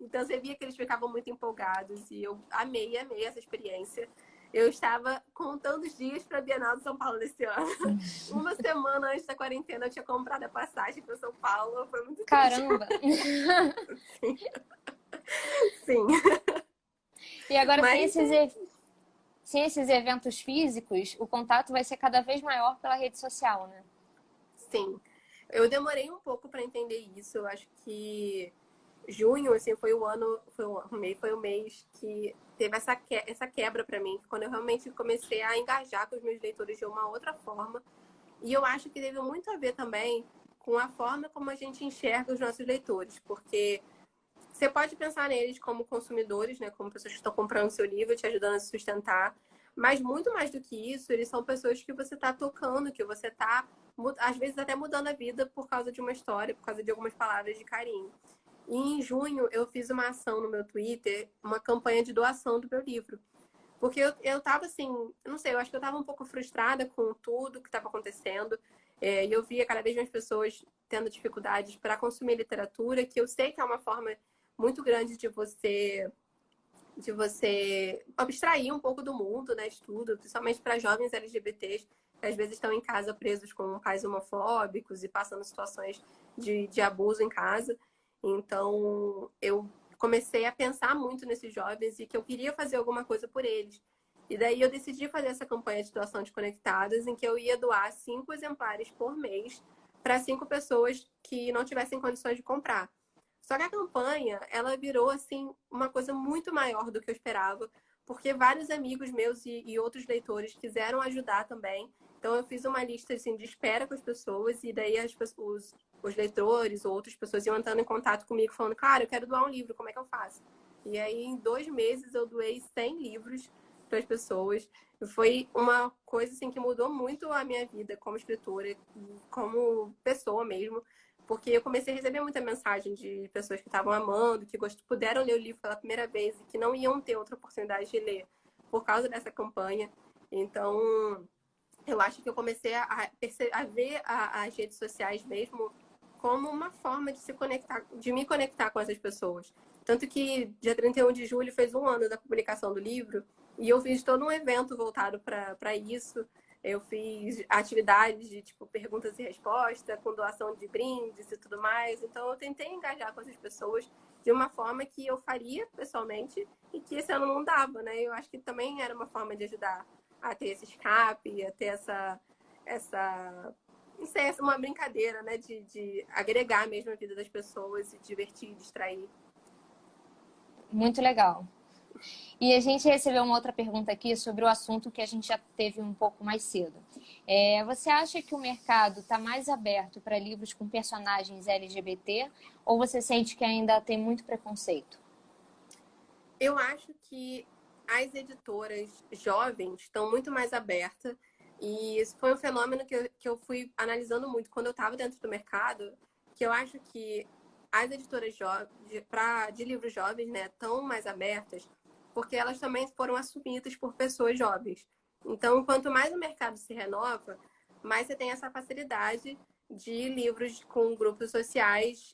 Então você via que eles ficavam muito empolgados e eu amei essa experiência. Eu estava contando os dias para a Bienal de São Paulo desse ano. Uma semana antes da quarentena eu tinha comprado a passagem para São Paulo, foi muito triste. Caramba! Sim. Sim. E agora, Mas sem esses eventos físicos, o contato vai ser cada vez maior pela rede social, né? sim, eu demorei um pouco para entender isso. Eu acho que junho, assim, foi o mês que teve essa quebra para mim, quando eu realmente comecei a engajar com os meus leitores de uma outra forma. E eu acho que teve muito a ver também com a forma como a gente enxerga os nossos leitores, porque você pode pensar neles como consumidores, né, como pessoas que estão comprando seu livro, te ajudando a se sustentar, mas muito mais do que isso, eles são pessoas que você está tocando, que você está, às vezes, até mudando a vida por causa de uma história, por causa de algumas palavras de carinho. E em junho eu fiz uma ação no meu Twitter, uma campanha de doação do meu livro. Porque eu tava assim, eu não sei, eu acho que eu tava um pouco frustrada com tudo que estava acontecendo. E eu via cada vez mais pessoas tendo dificuldades para consumir literatura, que eu sei que é uma forma muito grande de você abstrair um pouco do mundo, né, estudo, principalmente para jovens LGBTs, que às vezes estão em casa presos com pais homofóbicos e passando situações de abuso em casa. Então, eu comecei a pensar muito nesses jovens e que eu queria fazer alguma coisa por eles. E daí eu decidi fazer essa campanha de doação de conectadas, em que eu ia doar 5 exemplares por mês para 5 pessoas que não tivessem condições de comprar. Só que a campanha, ela virou, assim, uma coisa muito maior do que eu esperava, porque vários amigos meus e outros leitores quiseram ajudar também. Então, eu fiz uma lista, assim, de espera com as pessoas, e daí os leitores ou outras pessoas iam entrando em contato comigo, falando, cara, eu quero doar um livro, como é que eu faço? E aí, em 2 meses, eu doei 100 livros para as pessoas. E foi uma coisa, assim, que mudou muito a minha vida como escritora, como pessoa mesmo, porque eu comecei a receber muita mensagem de pessoas que estavam amando, que puderam ler o livro pela primeira vez e que não iam ter outra oportunidade de ler por causa dessa campanha. Então, eu acho que eu comecei a ver as redes sociais mesmo como uma forma de se conectar, de me conectar com essas pessoas. Tanto que dia 31 de julho fez um ano da publicação do livro e eu fiz todo um evento voltado para isso. Eu fiz atividades de tipo perguntas e respostas, com doação de brindes e tudo mais. Então eu tentei engajar com essas pessoas de uma forma que eu faria pessoalmente e que esse ano não dava, né? Eu acho que também era uma forma de ajudar a ter esse escape, a ter não sei, essa uma brincadeira, né? De agregar mesmo a vida das pessoas, se divertir, distrair. Muito legal. E a gente recebeu uma outra pergunta aqui sobre o assunto que a gente já teve um pouco mais cedo. Você acha que o mercado está mais aberto para livros com personagens LGBT ou você sente que ainda tem muito preconceito? Eu acho que as editoras jovens estão muito mais abertas e isso foi um fenômeno que eu fui analisando muito quando eu estava dentro do mercado, que eu acho que as editoras de livros jovens, né, estão mais abertas porque elas também foram assumidas por pessoas jovens. Então, quanto mais o mercado se renova, mais você tem essa facilidade de livros com grupos sociais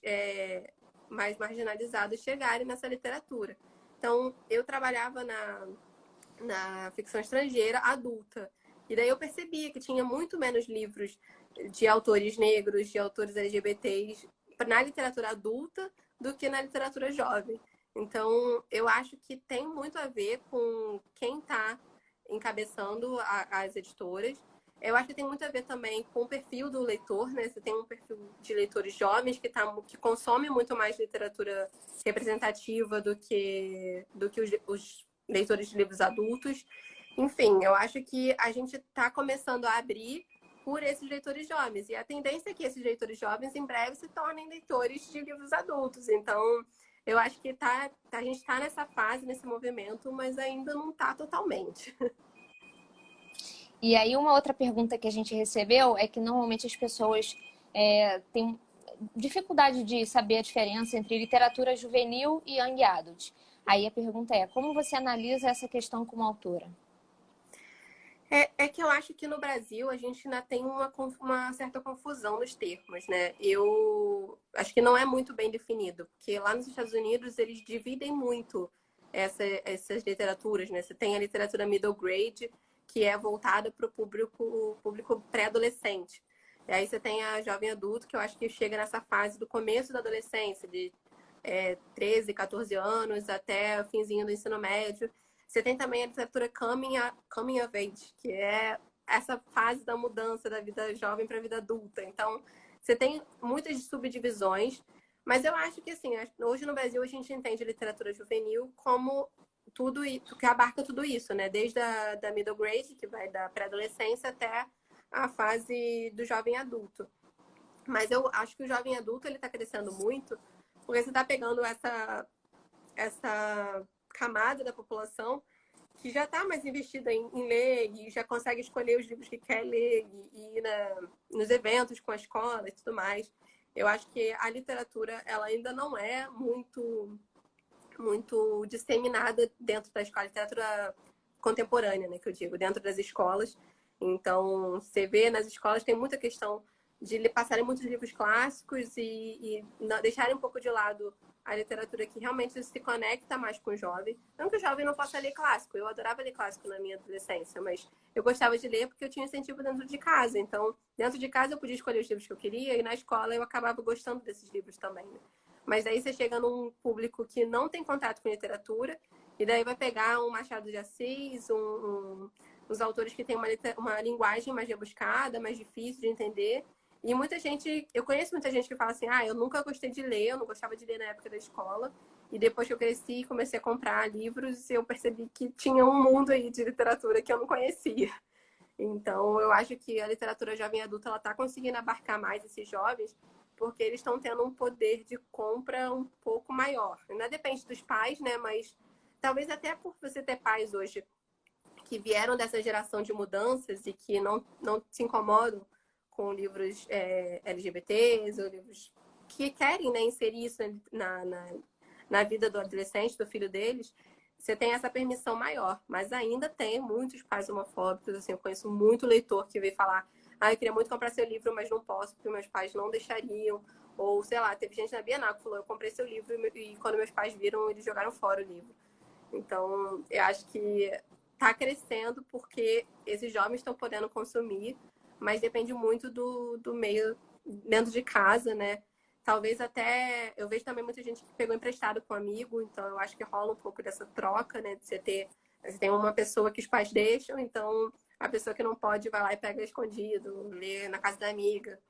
mais marginalizados chegarem nessa literatura. Então, eu trabalhava na ficção estrangeira adulta. E daí eu percebia que tinha muito menos livros de autores negros, de autores LGBTs na literatura adulta do que na literatura jovem. Então, eu acho que tem muito a ver com quem está encabeçando as editoras. Eu acho que tem muito a ver também com o perfil do leitor, né? Você tem um perfil de leitores jovens que consome muito mais literatura representativa do que os leitores de livros adultos. Enfim, eu acho que a gente está começando a abrir por esses leitores jovens. E a tendência é que esses leitores jovens, em breve, se tornem leitores de livros adultos. Então, eu acho que a gente está nessa fase, nesse movimento, mas ainda não está totalmente. E aí uma outra pergunta que a gente recebeu é que normalmente as pessoas tem dificuldade de saber a diferença entre literatura juvenil e young adult. Aí a pergunta é, como você analisa essa questão como autora? É que eu acho que no Brasil a gente ainda tem uma certa confusão nos termos, né? Eu acho que não é muito bem definido, porque lá nos Estados Unidos eles dividem muito essas literaturas, né? Você tem a literatura middle grade, que é voltada para o público pré-adolescente. E aí você tem a jovem adulto, que eu acho que chega nessa fase do começo da adolescência, de 13, 14 anos até o finzinho do ensino médio. Você tem também a literatura coming of age, que é essa fase da mudança da vida jovem para a vida adulta. Então, você tem muitas subdivisões, mas eu acho que, assim, hoje no Brasil a gente entende a literatura juvenil como tudo que abarca tudo isso, né? Desde da middle grade, que vai da pré-adolescência, até a fase do jovem adulto. Mas eu acho que o jovem adulto ele está crescendo muito, porque você está pegando essa camada da população que já está mais investida em ler e já consegue escolher os livros que quer ler e ir nos eventos com a escola e tudo mais. Eu acho que a literatura ela ainda não é muito disseminada dentro da escola, literatura contemporânea, né, que eu digo, dentro das escolas. Então, você vê nas escolas tem muita questão de passarem muitos livros clássicos e deixarem um pouco de lado a literatura que realmente se conecta mais com o jovem. Não que o jovem não possa ler clássico. Eu adorava ler clássico na minha adolescência, mas eu gostava de ler porque eu tinha incentivo dentro de casa. Então, dentro de casa eu podia escolher os livros que eu queria e na escola eu acabava gostando desses livros também, né? Mas aí você chega num público que não tem contato com literatura e daí vai pegar um Machado de Assis, uns autores que têm uma linguagem mais rebuscada, mais difícil de entender. E muita gente, eu conheço muita gente que fala assim, eu nunca gostei de ler, eu não gostava de ler na época da escola. E depois que eu cresci e comecei a comprar livros, eu percebi que tinha um mundo aí de literatura que eu não conhecia. Então, eu acho que a literatura jovem adulta, ela está conseguindo abarcar mais esses jovens, porque eles estão tendo um poder de compra um pouco maior. Ainda depende dos pais, né? Mas talvez até por você ter pais hoje que vieram dessa geração de mudanças e que não se incomodam com livros LGBTs ou livros que querem, né, inserir isso na vida do adolescente, do filho deles, você tem essa permissão maior. Mas ainda tem muitos pais homofóbicos, assim, eu conheço muito leitor que veio falar, eu queria muito comprar seu livro, mas não posso porque meus pais não deixariam. Ou, sei lá, teve gente na Bienal que falou, eu comprei seu livro e quando meus pais viram, eles jogaram fora o livro. Então, eu acho que está crescendo porque esses jovens estão podendo consumir, mas depende muito do meio dentro de casa, né? Talvez até... Eu vejo também muita gente que pegou emprestado com um amigo, então eu acho que rola um pouco dessa troca, né? De você tem uma pessoa que os pais deixam, então a pessoa que não pode vai lá e pega escondido, lê na casa da amiga.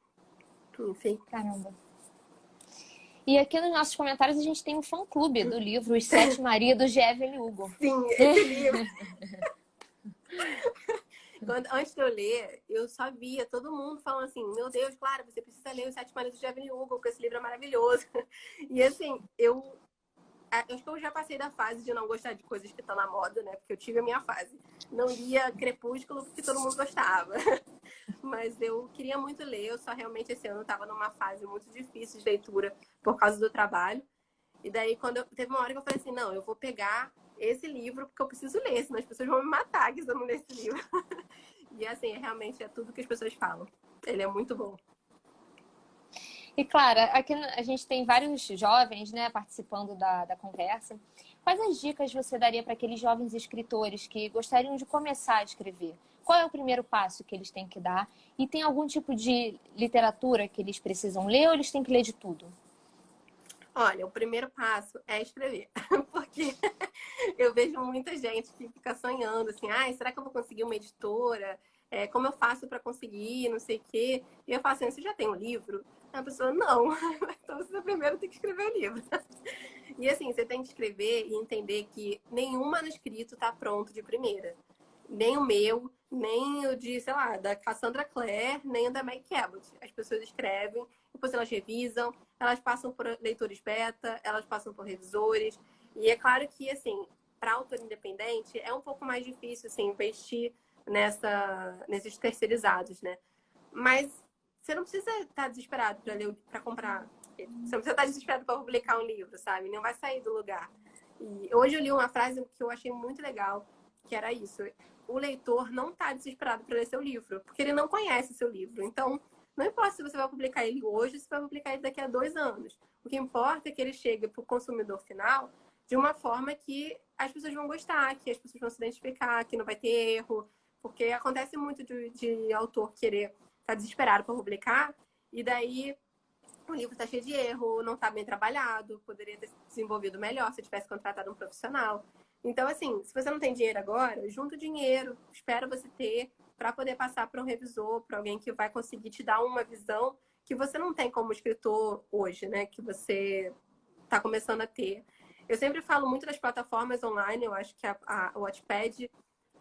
Enfim. Caramba. E aqui nos nossos comentários a gente tem um fã-clube do livro Os Sete Maridos de Evelyn Hugo. Sim, esse livro. Antes de eu ler, eu só via todo mundo falando assim, meu Deus, Clara, você precisa ler Os Sete Maridos de Evelyn Hugo, porque esse livro é maravilhoso. E assim, eu acho que eu já passei da fase de não gostar de coisas que estão na moda, né? Porque eu tive a minha fase. Não lia Crepúsculo porque todo mundo gostava. Mas eu queria muito ler, eu só realmente esse ano estava numa fase muito difícil de leitura por causa do trabalho. E daí, teve uma hora que eu falei assim, não, eu vou pegar esse livro porque eu preciso ler, senão as pessoas vão me matar se eu não ler esse livro. E assim, realmente é tudo que as pessoas falam. Ele é muito bom. E, Clara, aqui a gente tem vários jovens, né, participando da conversa. Quais as dicas você daria para aqueles jovens escritores que gostariam de começar a escrever? Qual é o primeiro passo que eles têm que dar? E tem algum tipo de literatura que eles precisam ler ou eles têm que ler de tudo? Olha, o primeiro passo é escrever. Porque eu vejo muita gente que fica sonhando assim, será que eu vou conseguir uma editora? Como eu faço para conseguir, não sei o quê. E eu falo assim, você já tem um livro? A pessoa, não. Então você primeiro tem que escrever o livro. E assim, você tem que escrever e entender que nenhum manuscrito está pronto de primeira. Nem o meu, nem o de, sei lá, da Cassandra Clare, nem o da Meg Cabot. As pessoas escrevem, depois elas revisam, elas passam por leitores beta, elas passam por revisores. E é claro que, assim, para autor independente, é um pouco mais difícil, assim, investir nesses terceirizados, né? Mas você não precisa estar desesperado para ler, para comprar. Você não precisa estar desesperado para publicar um livro, sabe? Não vai sair do lugar. E hoje eu li uma frase que eu achei muito legal, que era isso. O leitor não está desesperado para ler seu livro, porque ele não conhece seu livro. Então, não importa se você vai publicar ele hoje, se vai publicar ele daqui a 2 anos. O que importa é que ele chegue para o consumidor final de uma forma que as pessoas vão gostar, que as pessoas vão se identificar, que não vai ter erro. Porque acontece muito de autor querer estar desesperado para publicar, e daí o livro está cheio de erro, não está bem trabalhado, poderia ter desenvolvido melhor se tivesse contratado um profissional. Então, assim, se você não tem dinheiro agora, junta o dinheiro, espera você ter para poder passar para um revisor, para alguém que vai conseguir te dar uma visão que você não tem como escritor hoje, né? Que você está começando a ter. Eu sempre falo muito das plataformas online, eu acho que o Wattpad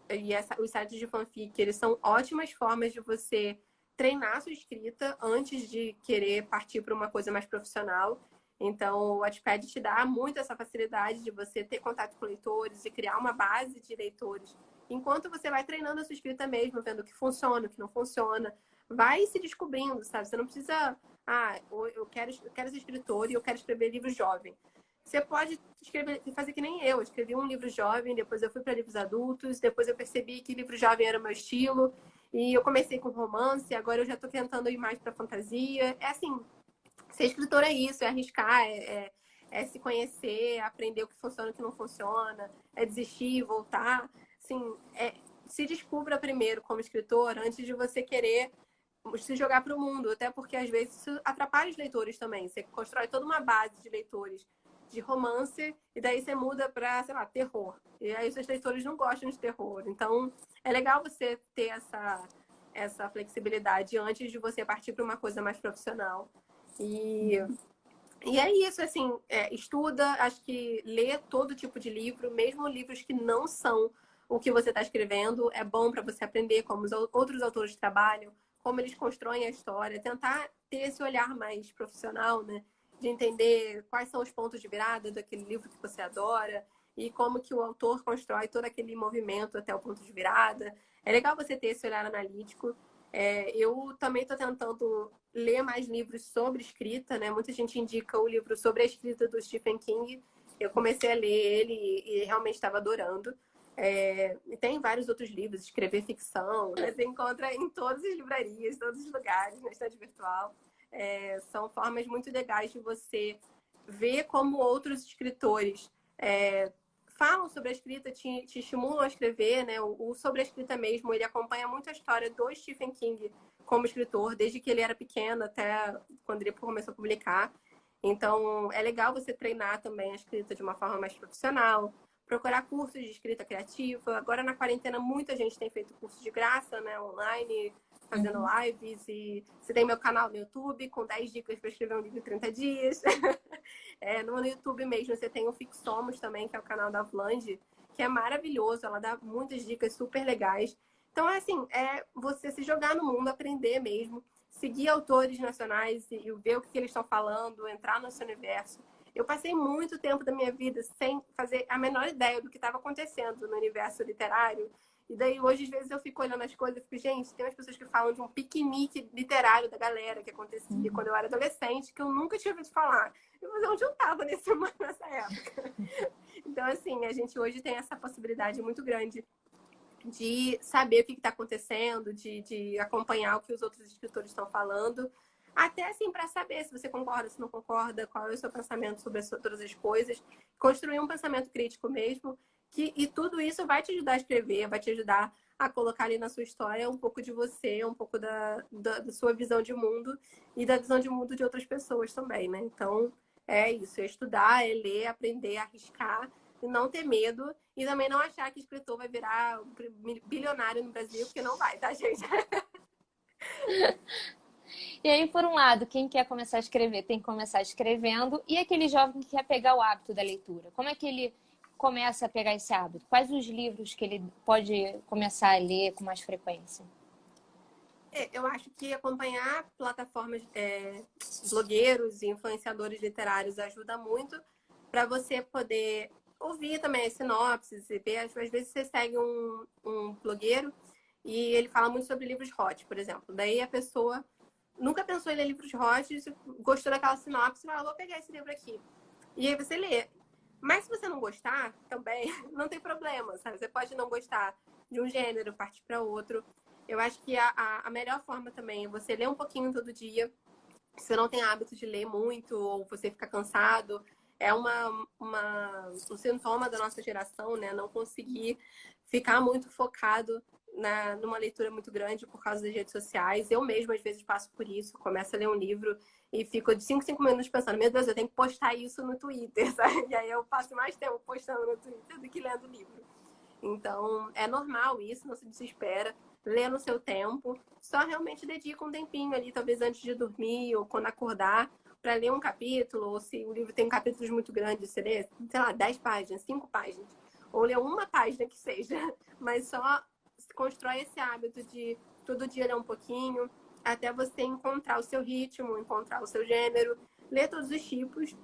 e os sites de fanfic, eles são ótimas formas de você treinar a sua escrita antes de querer partir para uma coisa mais profissional. Então, o Wattpad te dá muito essa facilidade de você ter contato com leitores e criar uma base de leitores. Enquanto você vai treinando a sua escrita mesmo, vendo o que funciona, o que não funciona, vai se descobrindo, sabe? Você não precisa, eu quero ser escritor e eu quero escrever livro jovem. Você pode escrever, fazer que nem eu. Eu escrevi um livro jovem, depois eu fui para livros adultos, depois eu percebi que livro jovem era o meu estilo. E eu comecei com romance, agora eu já estou tentando ir mais para fantasia. É assim, ser escritor é isso, é arriscar, é se conhecer, aprender o que funciona e o que não funciona, é desistir, voltar. Assim, se descubra primeiro como escritor antes de você querer se jogar para o mundo, até porque às vezes isso atrapalha os leitores também. Você constrói toda uma base de leitores de romance e daí você muda para, sei lá, terror. E aí os seus leitores não gostam de terror. Então, é legal você ter essa flexibilidade antes de você partir para uma coisa mais profissional. E é isso, assim, estuda, acho que lê todo tipo de livro, mesmo livros que não são o que você está escrevendo, é bom para você aprender como os outros autores trabalham, como eles constroem a história, tentar ter esse olhar mais profissional, né? De entender quais são os pontos de virada daquele livro que você adora e como que o autor constrói todo aquele movimento até o ponto de virada. É legal você ter esse olhar analítico. Eu também estou tentando ler mais livros sobre escrita, né? Muita gente indica o livro sobre a escrita do Stephen King. Eu comecei a ler ele e realmente estava adorando. E tem vários outros livros, escrever ficção, né? Você encontra em todas as livrarias, todos os lugares, na estante virtual. São formas muito legais de você ver como outros escritores falam sobre a escrita, te estimulam a escrever, né? O sobre a escrita mesmo, ele acompanha muito a história do Stephen King como escritor, desde que ele era pequeno até quando ele começou a publicar. Então, é legal você treinar também a escrita de uma forma mais profissional, procurar cursos de escrita criativa. Agora, na quarentena, muita gente tem feito curso de graça, né, online, fazendo lives. E você tem meu canal no YouTube com 10 dicas para escrever um livro em 30 dias. No YouTube mesmo, você tem o Fixomos também, que é o canal da Vlange, que é maravilhoso. Ela dá muitas dicas super legais. Então, assim, você se jogar no mundo, aprender mesmo, seguir autores nacionais e ver o que eles estão falando, entrar no seu universo. Eu passei muito tempo da minha vida sem fazer a menor ideia do que estava acontecendo no universo literário. E daí, hoje, às vezes, eu fico olhando as coisas e fico, gente, tem umas pessoas que falam de um piquenique literário da galera que acontecia quando eu era adolescente, que eu nunca tinha ouvido falar. Eu falei, onde eu estava nessa época? Então, assim, a gente hoje tem essa possibilidade muito grande de saber o que está acontecendo, de acompanhar o que os outros escritores estão falando, até assim para saber se você concorda, se não concorda, qual é o seu pensamento sobre todas as coisas, construir um pensamento crítico mesmo, e tudo isso vai te ajudar a escrever, vai te ajudar a colocar ali na sua história um pouco de você, um pouco da sua visão de mundo e da visão de mundo de outras pessoas também, né? Então, é isso, é estudar, é ler, aprender, arriscar, e não ter medo e também não achar que escritor vai virar bilionário no Brasil, porque não vai, tá, gente? E aí, por um lado, quem quer começar a escrever tem que começar escrevendo, e aquele jovem que quer pegar o hábito da leitura. Como é que ele começa a pegar esse hábito? Quais os livros que ele pode começar a ler com mais frequência? Eu acho que acompanhar plataformas, blogueiros e influenciadores literários ajuda muito para você poder ouvir também as sinopses e ver. Às vezes você segue um blogueiro e ele fala muito sobre livros hot, por exemplo. Daí a pessoa nunca pensou em ler livros hot, gostou daquela sinopse, fala, vou pegar esse livro aqui. E aí você lê. Mas se você não gostar, também não tem problema, sabe? Você pode não gostar de um gênero, partir para outro. Eu acho que a melhor forma também é você ler um pouquinho todo dia. Se você não tem hábito de ler muito ou você fica cansado, é um sintoma da nossa geração, né? Não conseguir ficar muito focado numa leitura muito grande por causa das redes sociais. Eu mesma, às vezes, passo por isso. Começo a ler um livro e fico de 5 minutos pensando, meu Deus, eu tenho que postar isso no Twitter, sabe? E aí eu passo mais tempo postando no Twitter do que lendo o livro. Então, é normal isso, não se desespera. Lê no seu tempo. Só realmente dedica um tempinho ali, talvez antes de dormir ou quando acordar, para ler um capítulo. Ou se o livro tem capítulos muito grandes, você lê, sei lá, 10 páginas, 5 páginas. Ou lê uma página que seja. Mas só constrói esse hábito de todo dia ler um pouquinho, até você encontrar o seu ritmo, encontrar o seu gênero, ler todos os tipos.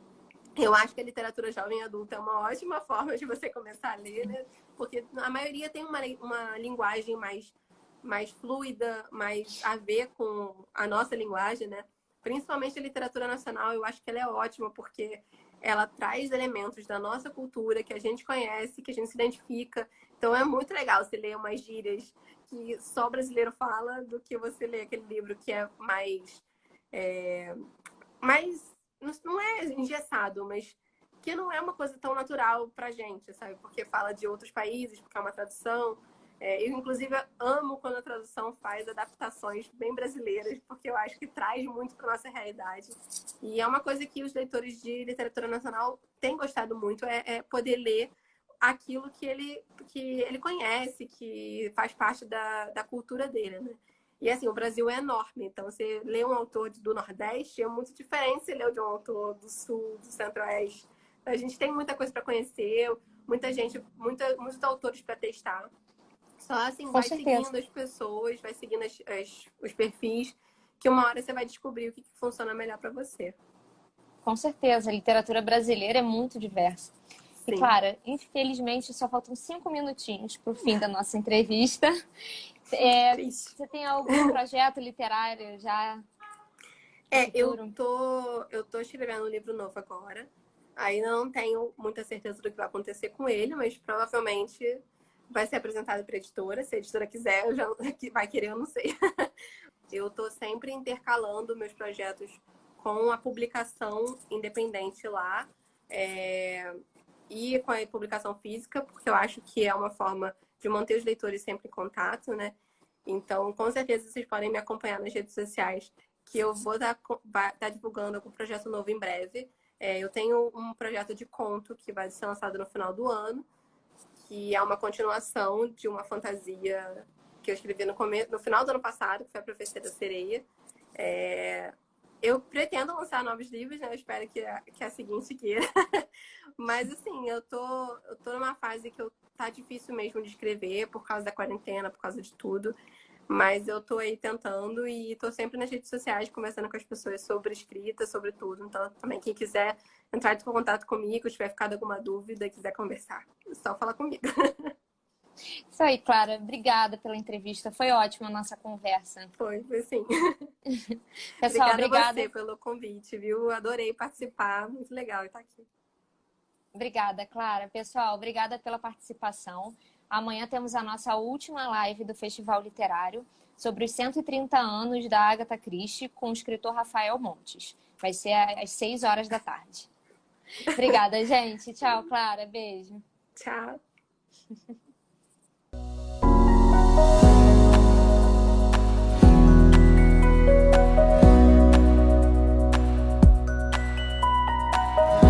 Eu acho que a literatura jovem e adulta é uma ótima forma de você começar a ler, né? Porque a maioria tem uma linguagem mais fluida, mais a ver com a nossa linguagem, né? Principalmente a literatura nacional, eu acho que ela é ótima, porque ela traz elementos da nossa cultura que a gente conhece, que a gente se identifica. Então é muito legal você ler umas gírias que só brasileiro fala do que você ler aquele livro que é mais não é engessado, mas que não é uma coisa tão natural pra gente, sabe? Porque fala de outros países, porque é uma tradução. Eu, inclusive, amo quando a tradução faz adaptações bem brasileiras, porque eu acho que traz muito para nossa realidade. E é uma coisa que os leitores de literatura nacional têm gostado muito, é poder ler aquilo que ele conhece, que faz parte da cultura dele, né? E assim, o Brasil é enorme, então você lê um autor do Nordeste é muito diferente se ler de um autor do Sul, do Centro-Oeste. A gente tem muita coisa para conhecer, muita gente, muitos autores para testar. Só assim, Com vai certeza. seguindo as pessoas, vai seguindo os perfis, que uma hora você vai descobrir o que funciona melhor para você. Com certeza, a literatura brasileira é muito diversa. E, Sim. Clara, infelizmente só faltam 5 minutinhos para o fim da nossa entrevista. Triste. Você tem algum projeto literário já? Eu tô escrevendo um livro novo agora. Ainda não tenho muita certeza do que vai acontecer com ele, mas provavelmente vai ser apresentado para a editora. Se a editora quiser, eu já vai querer, eu não sei. Eu tô sempre intercalando meus projetos com a publicação independente lá, e com a publicação física, porque eu acho que é uma forma de manter os leitores sempre em contato, né? Então, com certeza, vocês podem me acompanhar nas redes sociais, que eu vou estar divulgando algum projeto novo em breve. Eu tenho um projeto de conto que vai ser lançado no final do ano, que é uma continuação de uma fantasia que eu escrevi no final do ano passado, que foi a Profecia da Sereia. Eu pretendo lançar novos livros, né? Eu espero que a seguinte queira. Mas, assim, eu tô numa fase que tá difícil mesmo de escrever por causa da quarentena, por causa de tudo. Mas eu tô aí tentando e tô sempre nas redes sociais conversando com as pessoas sobre escrita, sobre tudo. Então, também, quem quiser entrar em contato comigo, tiver ficado alguma dúvida e quiser conversar, é só falar comigo. Isso aí, Clara. Obrigada pela entrevista. Foi ótima a nossa conversa. Foi sim. Pessoal, Obrigada a obrigada. você pelo convite, viu? Adorei participar. Muito legal estar aqui. Obrigada, Clara. Pessoal, obrigada pela participação. Amanhã temos a nossa última live do Festival Literário sobre os 130 anos da Agatha Christie com o escritor Rafael Montes. Vai ser às 6 horas da tarde. Obrigada, gente. Tchau, Clara. Beijo. Tchau.